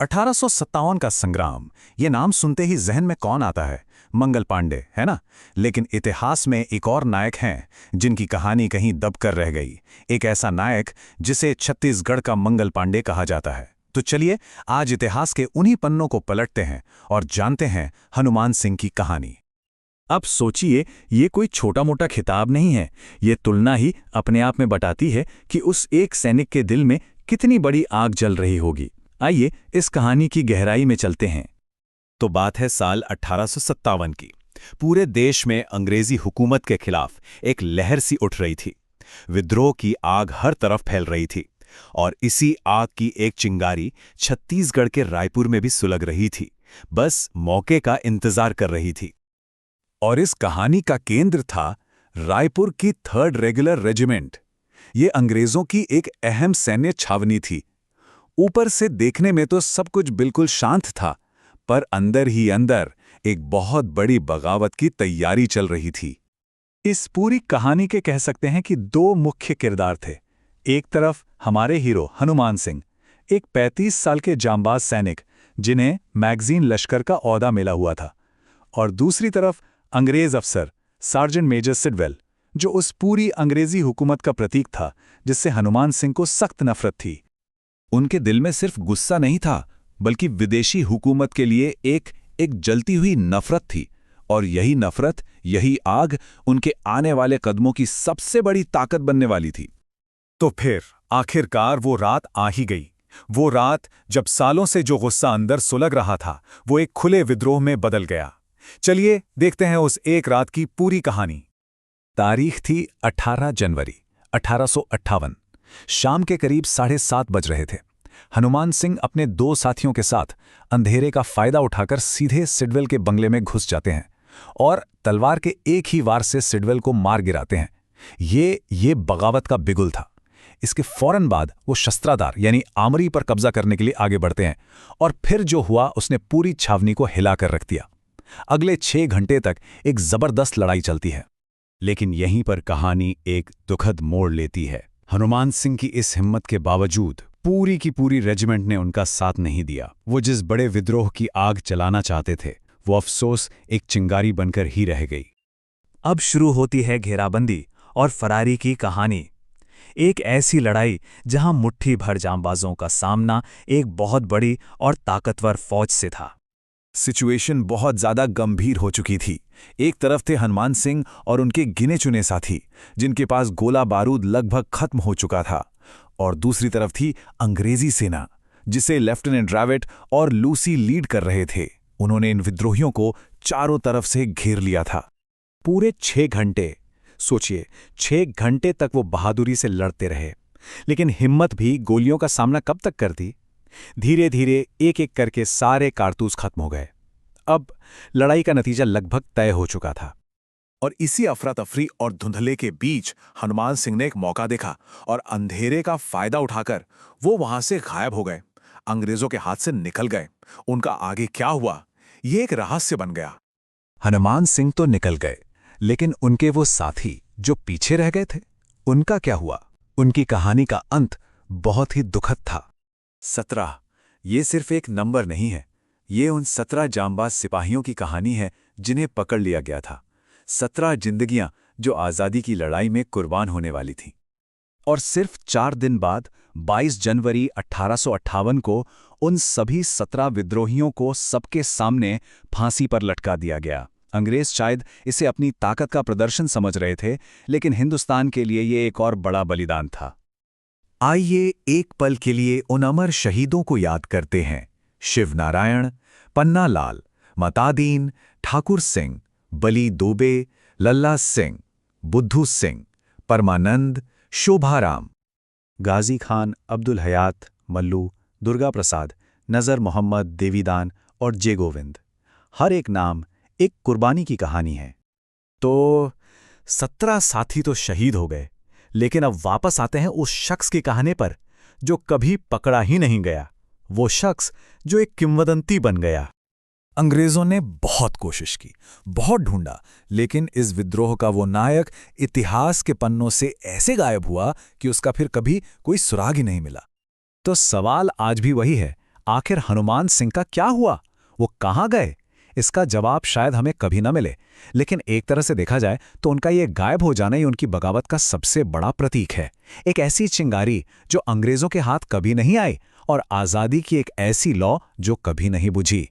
1857 का संग्राम, ये नाम सुनते ही जहन में कौन आता है? मंगल पांडे, है ना? लेकिन इतिहास में एक और नायक हैं जिनकी कहानी कहीं दबकर रह गई। एक ऐसा नायक जिसे छत्तीसगढ़ का मंगल पांडे कहा जाता है। तो चलिए आज इतिहास के उन्हीं पन्नों को पलटते हैं और जानते हैं हनुमान सिंह की कहानी। अब सोचिए, ये कोई छोटा मोटा खिताब नहीं है। ये तुलना ही अपने आप में बताती है कि उस एक सैनिक के दिल में कितनी बड़ी आग जल रही होगी। आइए इस कहानी की गहराई में चलते हैं। तो बात है साल 1857 की। पूरे देश में अंग्रेजी हुकूमत के खिलाफ एक लहर सी उठ रही थी। विद्रोह की आग हर तरफ फैल रही थी और इसी आग की एक चिंगारी छत्तीसगढ़ के रायपुर में भी सुलग रही थी, बस मौके का इंतजार कर रही थी। और इस कहानी का केंद्र था रायपुर की 3rd रेगुलर रेजिमेंट। ये अंग्रेजों की एक अहम सैन्य छावनी थी। ऊपर से देखने में तो सब कुछ बिल्कुल शांत था, पर अंदर ही अंदर एक बहुत बड़ी बगावत की तैयारी चल रही थी। इस पूरी कहानी के कह सकते हैं कि 2 मुख्य किरदार थे। एक तरफ हमारे हीरो हनुमान सिंह, एक 35 साल के जांबाज सैनिक जिन्हें मैगजीन लश्कर का ओहदा मिला हुआ था, और दूसरी तरफ अंग्रेज अफसर सार्जेंट मेजर सिडवेल, जो उस पूरी अंग्रेजी हुकूमत का प्रतीक था जिससे हनुमान सिंह को सख्त नफरत थी। उनके दिल में सिर्फ गुस्सा नहीं था, बल्कि विदेशी हुकूमत के लिए एक जलती हुई नफरत थी। और यही नफरत, यही आग उनके आने वाले कदमों की सबसे बड़ी ताकत बनने वाली थी। तो फिर आखिरकार वो रात आ ही गई। वो रात जब सालों से जो गुस्सा अंदर सुलग रहा था, वो एक खुले विद्रोह में बदल गया। चलिए देखते हैं उस एक रात की पूरी कहानी। तारीख थी 18 जनवरी 1858। शाम के करीब 7:30 बज रहे थे। हनुमान सिंह अपने 2 साथियों के साथ अंधेरे का फायदा उठाकर सीधे सिडवेल के बंगले में घुस जाते हैं और तलवार के एक ही वार से सिडवेल को मार गिराते हैं। ये बगावत का बिगुल था। इसके फौरन बाद वो शस्त्राधार यानी आमरी पर कब्जा करने के लिए आगे बढ़ते हैं, और फिर जो हुआ उसने पूरी छावनी को हिलाकर रख दिया। अगले 6 घंटे तक एक जबरदस्त लड़ाई चलती है। लेकिन यहीं पर कहानी एक दुखद मोड़ लेती है। हनुमान सिंह की इस हिम्मत के बावजूद पूरी की पूरी रेजिमेंट ने उनका साथ नहीं दिया। वो जिस बड़े विद्रोह की आग जलाना चाहते थे, वो अफसोस एक चिंगारी बनकर ही रह गई। अब शुरू होती है घेराबंदी और फरारी की कहानी। एक ऐसी लड़ाई जहां मुट्ठी भर जांबाजों का सामना एक बहुत बड़ी और ताकतवर फौज से था। सिचुएशन बहुत ज्यादा गंभीर हो चुकी थी। एक तरफ थे हनुमान सिंह और उनके गिने चुने साथी, जिनके पास गोला बारूद लगभग खत्म हो चुका था, और दूसरी तरफ थी अंग्रेजी सेना, जिसे लेफ्टिनेंट ड्राविट और लूसी लीड कर रहे थे। उन्होंने इन विद्रोहियों को चारों तरफ से घेर लिया था। पूरे 6 घंटे, सोचिए, 6 घंटे तक वो बहादुरी से लड़ते रहे। लेकिन हिम्मत भी गोलियों का सामना कब तक करती? धीरे धीरे एक एक करके सारे कारतूस खत्म हो गए। अब लड़ाई का नतीजा लगभग तय हो चुका था। और इसी अफरा तफरी और धुंधले के बीच हनुमान सिंह ने एक मौका देखा और अंधेरे का फायदा उठाकर वो वहां से गायब हो गए, अंग्रेजों के हाथ से निकल गए। उनका आगे क्या हुआ, ये एक रहस्य बन गया। हनुमान सिंह तो निकल गए, लेकिन उनके वो साथी जो पीछे रह गए थे, उनका क्या हुआ? उनकी कहानी का अंत बहुत ही दुखद था। 17, ये सिर्फ एक नंबर नहीं है। ये उन 17 जांबाज सिपाहियों की कहानी है जिन्हें पकड़ लिया गया था। 17 जिंदगियां जो आज़ादी की लड़ाई में कुर्बान होने वाली थीं। और सिर्फ 4 दिन बाद 22 जनवरी 1858 को उन सभी 17 विद्रोहियों को सबके सामने फांसी पर लटका दिया गया। अंग्रेज शायद इसे अपनी ताकत का प्रदर्शन समझ रहे थे, लेकिन हिंदुस्तान के लिए ये एक और बड़ा बलिदान था। आइए एक पल के लिए उन अमर शहीदों को याद करते हैं। शिवनारायण, पन्ना लाल, मतादीन, ठाकुर सिंह, बली दोबे, लल्ला सिंह, बुद्धू सिंह, परमानंद, शोभाराम, गाजी खान, अब्दुल हयात, मल्लू, दुर्गा प्रसाद, नज़र मोहम्मद, देवीदान और जे गोविंद। हर एक नाम एक कुर्बानी की कहानी है। तो 17 साथी तो शहीद हो गए, लेकिन अब वापस आते हैं उस शख्स की कहानी पर जो कभी पकड़ा ही नहीं गया। वो शख्स जो एक किंवदंती बन गया। अंग्रेजों ने बहुत कोशिश की, बहुत ढूंढा, लेकिन इस विद्रोह का वो नायक इतिहास के पन्नों से ऐसे गायब हुआ कि उसका फिर कभी कोई सुराग ही नहीं मिला। तो सवाल आज भी वही है, आखिर हनुमान सिंह का क्या हुआ? वो कहाँ गए? इसका जवाब शायद हमें कभी न मिले, लेकिन एक तरह से देखा जाए तो उनका ये गायब हो जाना ही उनकी बगावत का सबसे बड़ा प्रतीक है। एक ऐसी चिंगारी जो अंग्रेजों के हाथ कभी नहीं आई और आज़ादी की एक ऐसी लौ जो कभी नहीं बुझी।